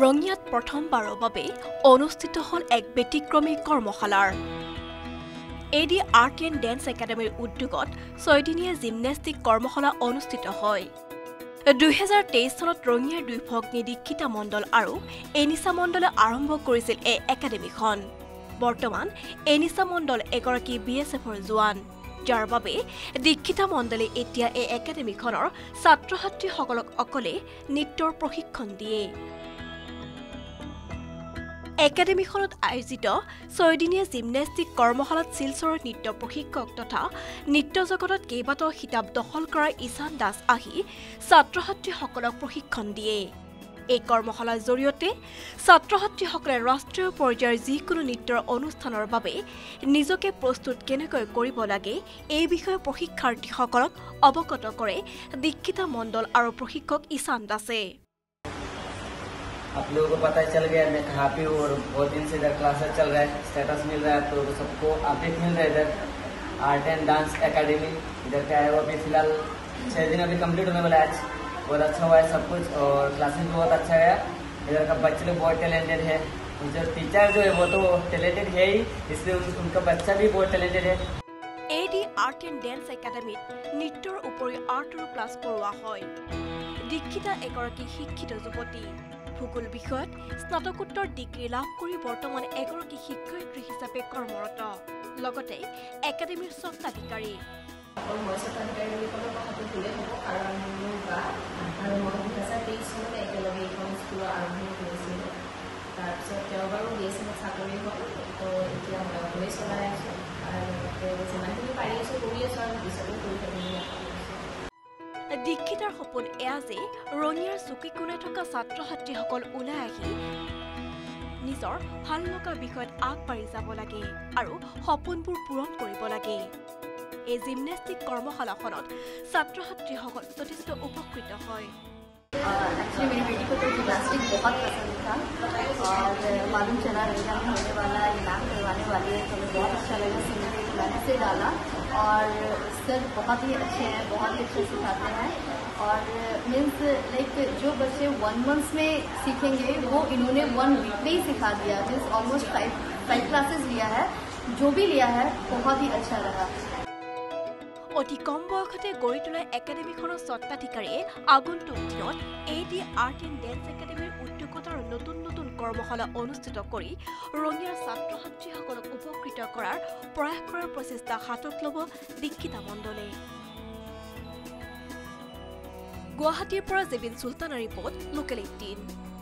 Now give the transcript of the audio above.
ৰঙিয়াত প্ৰথমবাৰৰ বাবে অনুষ্ঠিত হল এক ব্যতিক্ৰমী কৰ্মশালাৰ এডি আৰ্ট এণ্ড ডেন্স একাডেমীৰ উদ্যোগত 6 দিনীয়া জিমনেষ্টিক কৰ্মশালা অনুষ্ঠিত হয় 2023 চনত ৰঙিয়াৰ দুই ভগ্নী দীক্ষিতা মণ্ডল আৰু এনিছা মণ্ডলে আৰম্ভ কৰিছিল এই একাডেমীখন বৰ্তমান এনিছা মণ্ডল এগৰাকী বিএছএফৰ জোৱান যাৰ বাবে দীক্ষিতা মণ্ডলে এতিয়া এই একাডেমীখনৰ ছাত্ৰ-ছাত্ৰীসকলক অকলে নৃত্যৰ প্ৰশিক্ষণ দিয়ে একাডেমীখনত আয়োজিত 6 দিনীয়া জিমনেষ্টিক কৰ্মশালাত শিলচৰৰ নৃত্য প্ৰশিক্ষক তথা নৃত্য জগতত কেইবাটাও খিতাপ দখল কৰা ঈশান দাস আহি ছাত্ৰ-ছাত্ৰীসকলক প্ৰশিক্ষণ দিয়ে এই কৰ্মশালাৰ জৰিয়তে ছাত্ৰ-ছাত্ৰীসকলে ৰাষ্ট্ৰীয় পৰ্যায়ৰ যিকোনো নৃত্যৰ অনুষ্ঠানৰ বাবে নিজকে প্ৰস্তুত কেনেকৈ কৰিব লাগে এই বিষয়ে প্ৰশিক্ষাৰ্থীসকলক অৱগত কৰে দীক্ষিতা মণ্ডল আৰু প্ৰশিক্ষক ঈশান দাসে आप लोगों को पता चल गया मैं कहाँ पे हूँ और बहुत दिन से इधर क्लासेस चल रहा है स्टेटस मिल रहा है आप लोगों को सबको अपडेट मिल रहा है इधर आर्ट एंड डांस एकेडमी इधर का है वो अभी फिलहाल 6 दिन अभी कंप्लीट होने वाला है आज बहुत अच्छा हुआ है सब कुछ और क्लासेस भी बहुत अच्छा गया इधर का बच्चे लोग बहुत टैलेंटेड है जो टीचर जो है वो तो टैलेंटेड है ही इसलिए उनका बच्चा भी बहुत टैलेंटेड है एडी आर्ट एंड डांस एकेडमीत नृत्यर उपरि आर्टर क्लास কৰোৱা হয় দীক্ষিতা এগৰাকী শিক্ষিত যুৱতী ভূগোল বিষয়ত স্নাতকোত্তৰ ডিগ্ৰী লাভ কৰি বৰ্তমান এগৰাকী শিক্ষয়িত্ৰী হিচাপে কৰ্মৰত লগতে একাডেমীৰ স্বত্বাধিকাৰী দীক্ষিতাৰ সপোন এয়া যে ৰঙিয়াৰ চুকি কোণে থকা ছাত্ৰ-ছাত্ৰীসকল ওলাই আহি নিজৰ ভাল লগা বিষয়ত আগবাঢ়ি যাব লাগে আৰু সপোনবোৰ পূৰণ কৰিব লাগে এই জিমনেষ্টিক কৰ্মশালাখনত ছাত্ৰ-ছাত্ৰীসকল যথেষ্ট উপকৃত হয় एक्चुअली मेरी बेटी को तो जिम्नास्टिक बहुत पसंद था और मालूम चला रंगा में होने वाला इनाम करवाने वाली है तो मुझे बहुत अच्छा लगा सीने मैंने से डाला और सर बहुत ही अच्छे हैं बहुत ही अच्छे सिखाते हैं और मीन्स लाइक जो बच्चे 1 मंथ में सीखेंगे वो इन्होंने 1 वीक में ही सिखा दिया मीन्स ऑलमोस्ट 5 क्लासेस लिया है जो भी लिया है बहुत ही अच्छा रहा অতি কম বয়সতে গঢ়ি তোলা একাডেমীখনৰ স্বত্বাধিকাৰীয়ে আগন্তুক দিনত এডি আৰ্ট এণ্ড ডেন্স একাডেমীৰ উদ্যোগত আৰু নতুন নতুন কৰ্মশালা অনুষ্ঠিত কৰি ৰঙিয়াৰ ছাত্ৰ-ছাত্ৰীসকলক উপকৃত কৰাৰ প্ৰয়াস কৰাৰ প্ৰচেষ্টা হাতত ল'ব দীক্ষিতা মণ্ডলে গুৱাহাটীৰ পৰা জেবিন চুলতানৰ ৰিপৰ্ট লোকেল 18